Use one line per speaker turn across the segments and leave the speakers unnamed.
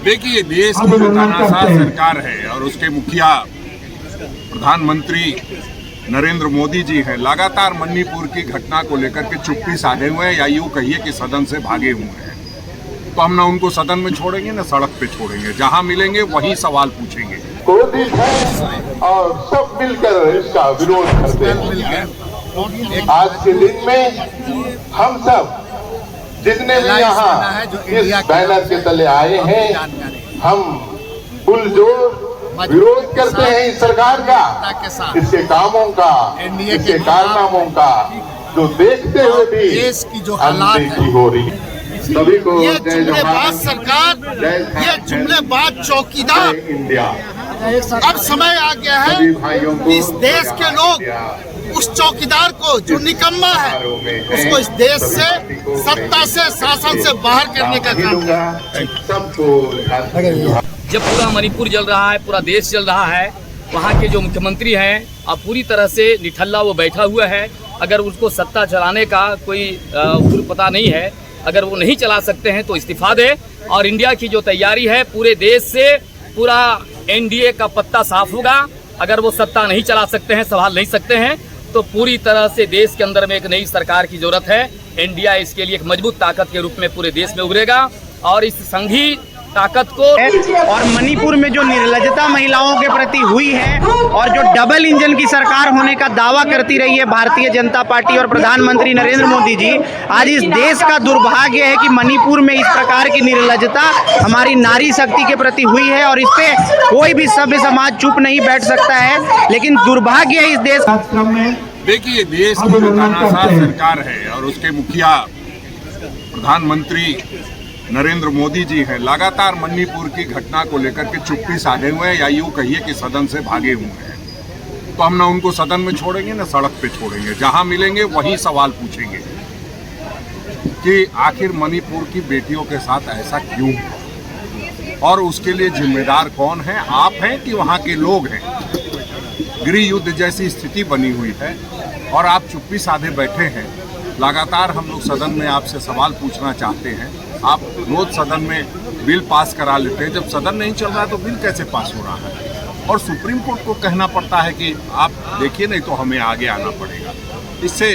देखिए, देश की जो तानाशाह सरकार है और उसके मुखिया प्रधानमंत्री नरेंद्र मोदी जी हैं, लगातार मणिपुर की घटना को लेकर के चुप्पी साधे हुए हैं, या यूँ कहिए कि सदन से भागे हुए हैं। तो हम ना उनको सदन में छोड़ेंगे ना सड़क पे छोड़ेंगे, जहां मिलेंगे वही सवाल पूछेंगे।
क्रोधित है और सब मिलकर इसका विरोध करते हैं। आज के दिन में हम सब जितने भी यहाँ इस बैनर के तले आए हैं, हम पुरजोर विरोध करते हैं इस सरकार का, इसके कामों का, इसके कारनामों का, जो देखते हुए भी
देश की जो हालात है
हो रही है। सभी को
ये जुमलेबाज सरकार, ये जुमलेबाज चौकीदार,
इंडिया।
अब समय आ गया है कि इस देश के लोग उस चौकीदार को जो निकम्मा है उसको इस देश से, सत्ता से, शासन से बाहर करने का काम करें।
सबको
जब पूरा मणिपुर जल रहा है, पूरा देश जल रहा है, वहाँ के जो मुख्यमंत्री हैं अब पूरी तरह से निठल्ला वो बैठा हुआ है। अगर उसको सत्ता चलाने का कोई पता नहीं है, अगर वो नहीं चला सकते हैं तो इस्तीफा दे। और इंडिया की जो तैयारी है, पूरे देश से पूरा एनडीए का पत्ता साफ होगा। अगर वो सत्ता नहीं चला सकते हैं, संभाल नहीं सकते हैं, तो पूरी तरह से देश के अंदर में एक नई सरकार की जरूरत है। इंडिया इसके लिए एक मजबूत ताकत के रूप में पूरे देश में उभरेगा और इस संघी ताकत को।
और मणिपुर में जो निर्लजता महिलाओं के प्रति हुई है और जो डबल इंजन की सरकार होने का दावा करती रही है भारतीय जनता पार्टी और प्रधानमंत्री नरेंद्र मोदी जी, आज इस देश का दुर्भाग्य है कि मणिपुर में इस प्रकार की निर्लजता हमारी नारी शक्ति के प्रति हुई है और इस पे कोई भी सभ्य समाज चुप नहीं बैठ सकता है। लेकिन दुर्भाग्य है इस देश में।
देखिए, देश की जो तानाशाह सरकार है और उसके मुखिया प्रधानमंत्री नरेंद्र मोदी जी हैं, लगातार मणिपुर की घटना को लेकर के चुप्पी साधे हुए हैं, या यूँ कहिए कि सदन से भागे हुए हैं। तो हम ना उनको सदन में छोड़ेंगे ना सड़क पे छोड़ेंगे, जहां मिलेंगे वही सवाल पूछेंगे कि आखिर मणिपुर की बेटियों के साथ ऐसा क्यों और उसके लिए जिम्मेदार कौन है, आप हैं कि वहाँ के लोग हैं। गृह युद्ध जैसी स्थिति बनी हुई है और आप चुप्पी साधे बैठे हैं। लगातार हम लोग सदन में आपसे सवाल पूछना चाहते हैं, आप रोज सदन में बिल पास करा लेते हैं। जब सदन नहीं चल रहा है तो बिल कैसे पास हो रहा है? और सुप्रीम कोर्ट को कहना पड़ता है कि आप देखिए, नहीं तो हमें आगे आना पड़ेगा। इससे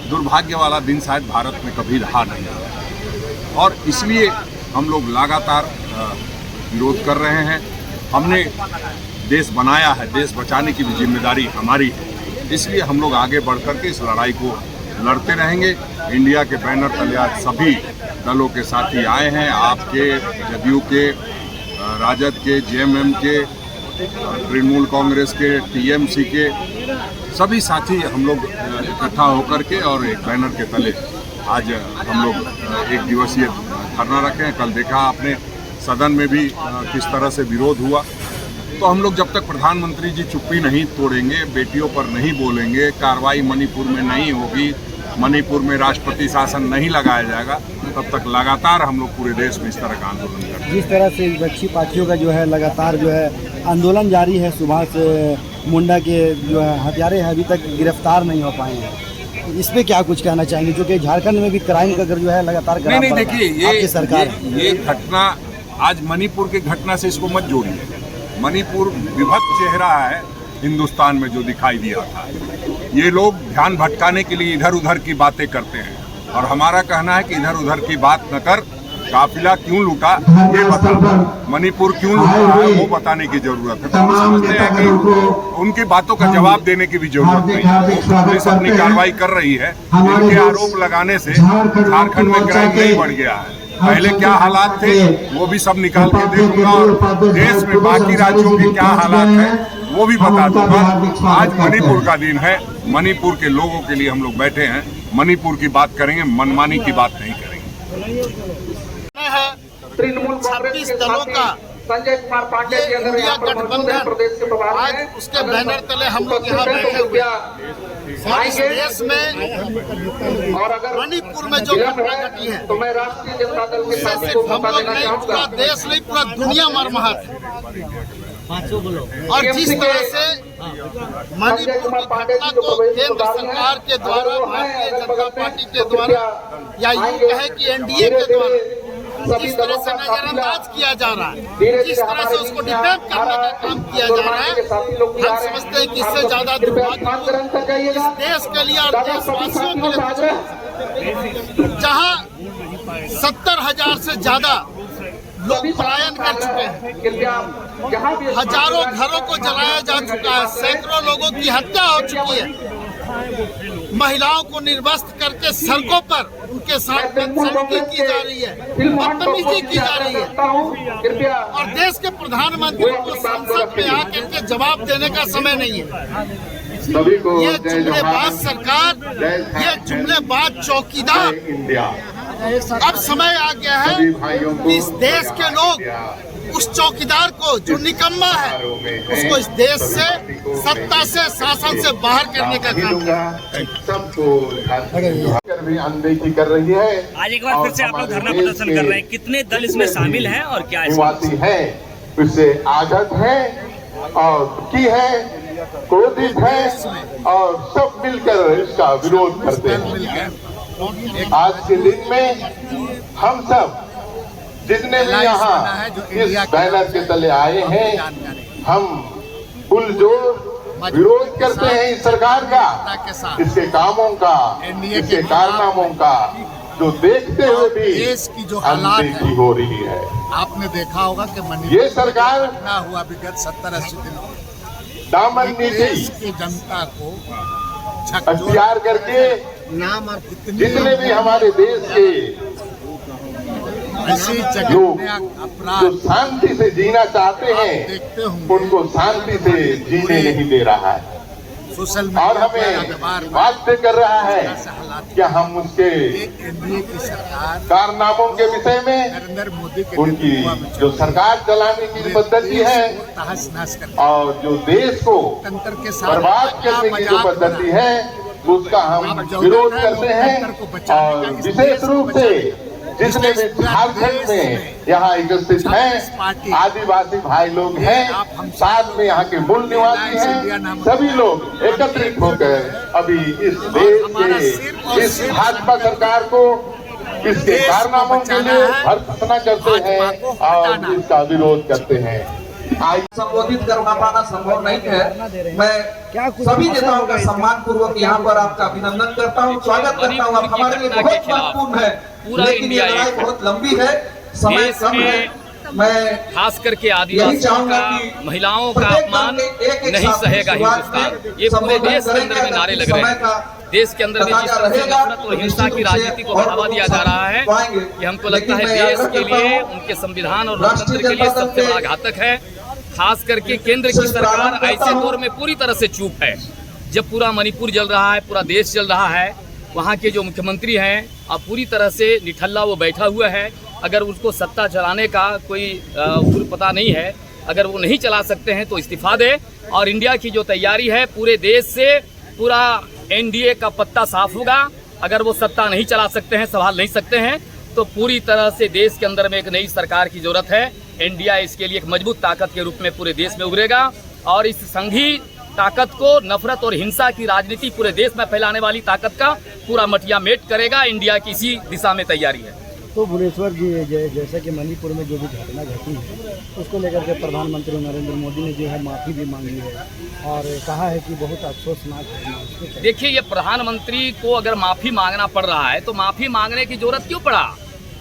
दुर्भाग्य वाला दिन शायद भारत में कभी रहा नहीं और इसलिए हम लोग लगातार विरोध कर रहे हैं। हमने देश बनाया है, देश बचाने की भी जिम्मेदारी हमारी है, इसलिए हम लोग आगे बढ़ कर के इस लड़ाई को लड़ते रहेंगे। इंडिया के बैनर तले आज सभी दलों के साथी आए हैं, आपके, जदयू के, राजद के, जेएमएम के, तृणमूल कांग्रेस के, टीएमसी के, सभी साथी हम लोग इकट्ठा होकर के और एक बैनर के तले आज हम लोग एक दिवसीय धरना रखे हैं। कल देखा आपने सदन में भी किस तरह से विरोध हुआ। तो हम लोग जब तक प्रधानमंत्री जी चुप्पी नहीं तोड़ेंगे, बेटियों पर नहीं बोलेंगे, कार्रवाई मणिपुर में नहीं होगी, मणिपुर में राष्ट्रपति शासन नहीं लगाया जाएगा, तब तक लगातार हम लोग पूरे देश में इस तरह का आंदोलन करेंगे।
जिस तरह से विपक्षी पार्टियों का जो है लगातार जो है आंदोलन जारी है, सुभाष मुंडा के जो है हत्यारे हैं अभी तक गिरफ्तार नहीं हो पाए हैं, इस पे क्या कुछ कहना चाहेंगे? जो कि झारखंड में भी क्राइम का अगर जो है लगातार
नहीं देखिए,
ये सरकार
ये घटना आज मणिपुर की घटना से इसको मत जोड़िए। मणिपुर विभक्त चेहरा है हिंदुस्तान में जो दिखाई दिया था। ये लोग ध्यान भटकाने के लिए इधर उधर की बातें करते हैं और हमारा कहना है कि इधर उधर की बात न कर, काफिला क्यों लूटा ये बता, मणिपुर क्यों लूटा है वो बताने की जरूरत है। तो हम समझते हैं कि उनकी बातों का जवाब देने की भी जरूरत नहीं है। पुलिस अपनी कार्रवाई कर रही है। इनके आरोप लगाने से झारखंड में क्राइम नहीं बढ़ गया है। पहले क्या हालात थे वो भी सब निकाल के देखूंगा और देश में बाकी राज्यों के क्या हालात हैं वो भी बता दूंगा। आज मणिपुर का दिन है, मणिपुर के लोगों के लिए हम लोग बैठे हैं, मणिपुर की बात करेंगे, मनमानी की बात नहीं करेंगे।
26 दलों का
संजय कुमार पांडे जी
इंडिया गठबंधन, आज उसके बैनर तले हम लोग यहाँ बैठे हुए हैं। इस देश में
और अगर
मणिपुर में जो घटना घटी है
तो मैं राष्ट्रीय जनता दल के
उससे सिर्फ हम लोग नहीं, पूरा देश नहीं, पूरा दुनिया मर्माहत है। और जिस तरह से मणिपुर की घटना को केंद्र सरकार के द्वारा, भारतीय जनता पार्टी के द्वारा या यूँ कहे कि एनडीए के द्वारा जिस तरह से नजरअंदाज किया जा रहा है, जिस तरह से उसको डिफेम करने का काम किया जा रहा है, हम समझते हैं कि इससे ज्यादा दुर्भाग्य इस देश के लिए और देशवासियों के लिए, जहां 70,000 से ज्यादा लोग पलायन कर चुके हैं, हजारों घरों को जलाया जा चुका है, सैकड़ों लोगों की हत्या हो चुकी है, महिलाओं को निर्वस्त्र करके सड़कों पर उनके साथ बदसलूकी की जा रही है, बदतमीजी की जा रही है, और देश के प्रधानमंत्री को संसद में आकर के जवाब देने का समय नहीं है। ये जुमलेबाज सरकार, ये जुमलेबाज चौकीदार, अब समय आ गया है कि इस देश के लोग उस चौकीदार को जो निकम्मा है उसको इस देश से, सत्ता से, शासन से बाहर करने का काम
भी अनदेखी कर रही है।
आज एक बार फिर से आप लोग धरना प्रदर्शन कर रहे हैं, कितने दल इसमें शामिल हैं और क्या
निवासी है, इससे आगत है और दुखी है, क्रोधित है और सब मिलकर इसका विरोध करते हैं। आज के दिन में हम सब जितने भी यहाँ इस बैनर के तले आए हैं, हम पुरजोर विरोध करते हैं इस सरकार का, इसके कामों का, इसके कारनामों का, जो देखते हुए भी
देश की जो हालात
अनदेखी हो रही है।
आपने देखा होगा कि
ये सरकार
घटना हुआ विगत 70-80 दिनों
दामन नीति
की जनता को
अख्तियार करके
नाम और
जितने भी हमारे देश के
ऐसी
लोग
जगह
जो
अपराध
शांति से जीना चाहते हैं,
देखते होंगे,
उनको शांति से जीने नहीं दे रहा है
सोशल
और
मीडिया पर
हमें
अखबार
वास्ते कर रहा है कि हम उसके
एनडीए की सरकार
कारनामों के विषय में,
नरेंद्र मोदी के
उनकी
नेतृत्व में
जो सरकार चलाने की पद्धति है
तहस नहस कर
और जो देश को
तंत्र के साथ
बर्बाद करने की जो पद्धति है, उसका हम विरोध करते हैं। और विशेष रूप से जितने भी झारखंड में यहाँ उपस्थित हैं आदिवासी भाई लोग हैं, साथ में यहाँ के मूल निवासी हैं, सभी लोग एकत्रित होकर अभी इस देश के इस भाजपा सरकार को इसके कारनामों के लिए भर्त्सना करते हैं और इसका विरोध करते हैं।
संबोधित कर पाना संभव नहीं है। मैं सभी नेताओं का सम्मान पूर्वक यहाँ पर आपका अभिनंदन करता हूँ, स्वागत करता हूँ। आप हमारे लिए बहुत महत्वपूर्ण है, लेकिन ये लड़ाई बहुत लंबी है, समय कम है। मैं
खास करके आदिवासियों का, महिलाओं का अपमान नहीं सहेगा हिंदुस्तान। ये पूरे देश के अंदर में नारे लग रहे हैं। देश के अंदर में जिस तरह से नफरत और हिंसा की राजनीति को बढ़ावा दिया जा रहा है, ये हमको लगता है देश के लिए, उनके संविधान और लोकतंत्र के लिए सबसे बड़ा घातक है। खास करके केंद्र की सरकार ऐसे दौर में पूरी तरह से चुप है, जब पूरा मणिपुर जल रहा है, पूरा देश जल रहा है। वहाँ के जो मुख्यमंत्री हैं अब पूरी तरह से निठल्ला वो बैठा हुआ है। अगर उसको सत्ता चलाने का कोई पता नहीं है, अगर वो नहीं चला सकते हैं तो इस्तीफा दे। और इंडिया की जो तैयारी है, पूरे देश से पूरा एनडीए का पत्ता साफ होगा। अगर वो सत्ता नहीं चला सकते हैं, संभाल नहीं सकते हैं, तो पूरी तरह से देश के अंदर में एक नई सरकार की जरूरत है। इंडिया इसके लिए एक मजबूत ताकत के रूप में पूरे देश में उभरेगा और इस संघी ताकत को, नफरत और हिंसा की राजनीति पूरे देश में फैलाने वाली ताकत का पूरा मटिया मेट करेगा। इंडिया की इसी दिशा में तैयारी है।
तो भुवनेश्वर जी, जैसे कि मणिपुर में जो भी घटना घटी है, उसको लेकर के प्रधानमंत्री नरेंद्र मोदी ने जो है माफ़ी भी मांगी है और कहा है कि बहुत अफसोसनाक है।
देखिए, ये प्रधानमंत्री को अगर माफ़ी मांगना पड़ रहा है तो माफ़ी मांगने की जरूरत क्यों पड़ा?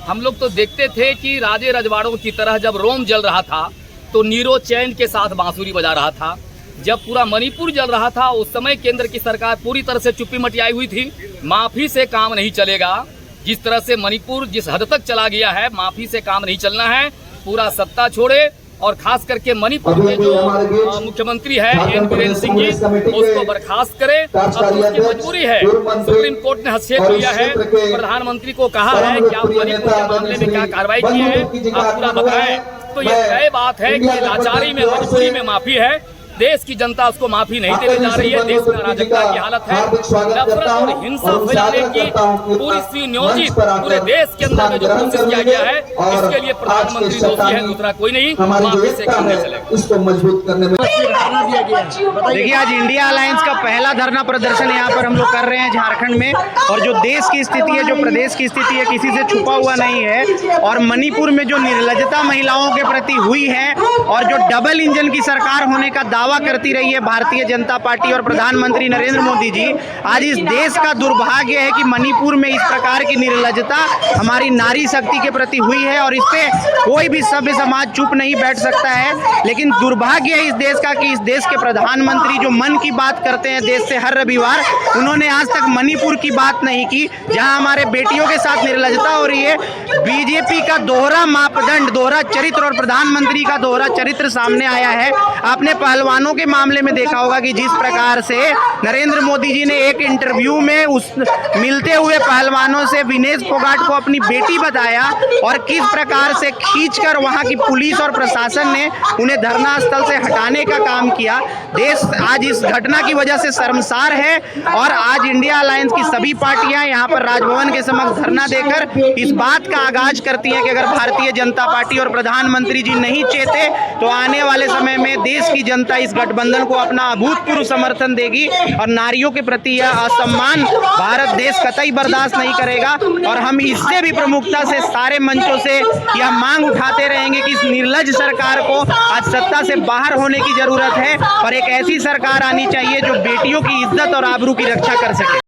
हम लोग तो देखते थे कि राजे रजवाड़ों की तरह जब रोम जल रहा था तो नीरो चैन के साथ बांसुरी बजा रहा था। जब पूरा मणिपुर जल रहा था उस समय केंद्र की सरकार पूरी तरह से चुप्पी मटियाई हुई थी। माफ़ी से काम नहीं चलेगा। जिस तरह से मणिपुर जिस हद तक चला गया है, माफ़ी से काम नहीं चलना है। पूरा सत्ता छोड़े और खास करके मणिपुर में जो मुख्यमंत्री है एन बीरेन सिंह जी, उसको बर्खास्त करें। अब उसकी मजबूरी है, सुप्रीम कोर्ट ने हस्तक्षेप किया है। प्रधानमंत्री को कहा है कि आप मणिपुर के मामले में क्या कार्रवाई की है, आप पूरा बताएं। तो ये तय बात है कि लाचारी में, मजबूरी में माफी है। देश की जनता उसको माफी नहीं देने जा रही है। देश में अराजकता की हालत है, नफरत और हिंसा फैलाने की पूरी सुनियोजित पूरे देश के अंदर में जो कोशिश किया गया है, इसके लिए प्रधानमंत्री दोषी है, दूसरा कोई नहीं। माफी से काम नहीं चलेगा।
इसको मजबूत करने में
देखिए, आज इंडिया अलायंस का पहला धरना प्रदर्शन यहाँ पर हम लोग कर रहे हैं झारखंड में, और जो देश की स्थिति है, जो प्रदेश की स्थिति है, किसी से छुपा हुआ नहीं है। और मणिपुर में जो निर्लजता महिलाओं के प्रति हुई है और जो डबल इंजन की सरकार होने का दावा करती रही है भारतीय जनता पार्टी और प्रधानमंत्री नरेंद्र मोदी जी, आज इस देश का दुर्भाग्य है कि मणिपुर में इस प्रकार की निर्लजता हमारी नारी शक्ति के प्रति हुई है, और इस पे कोई भी सभ्य समाज चुप नहीं बैठ सकता है। लेकिन दुर्भाग्य है इस देश का कि इस देश के प्रधानमंत्री जो मन की बात करते हैं देश से हर रविवार, उन्होंने आज तक मणिपुर की बात नहीं की, जहां हमारे बेटियों के साथ निर्लजता हो रही है। बीजेपी का दोहरा मापदंड, दोहरा चरित्र और प्रधानमंत्री का दोहरा चरित्र सामने आया है। आपने पहलवानों के मामले में देखा होगा कि जिस प्रकार से नरेंद्र मोदी जी ने एक इंटरव्यू में उस मिलते हुए पहलवानों से विनेश फोगाट को अपनी बेटी बताया, और किस प्रकार से खींचकर वहां की पुलिस और प्रशासन ने उन्हें धरना स्थल से हटाने का काम किया। देश आज इस घटना की वजह से शर्मसार है, और आज इंडिया अलायंस की सभी पार्टियां यहां पर राजभवन के समक्ष धरना देकर इस बात का आगाज करती हैं कि अगर भारतीय जनता पार्टी और प्रधानमंत्री जी नहीं चेते तो आने वाले समय में देश की जनता इस गठबंधन को अपना अभूतपूर्व समर्थन देगी, और नारियों के प्रति यह असम्मान भारत देश कतई बर्दाश्त नहीं करेगा। और हम इससे भी प्रमुखता से सारे मंचों से यह मांग उठाते रहेंगे कि इस निर्लज सरकार को आज सत्ता से बाहर होने की जरूरत है, और एक ऐसी सरकार आनी चाहिए जो बेटियों की इज्जत और आबरू की रक्षा कर सके।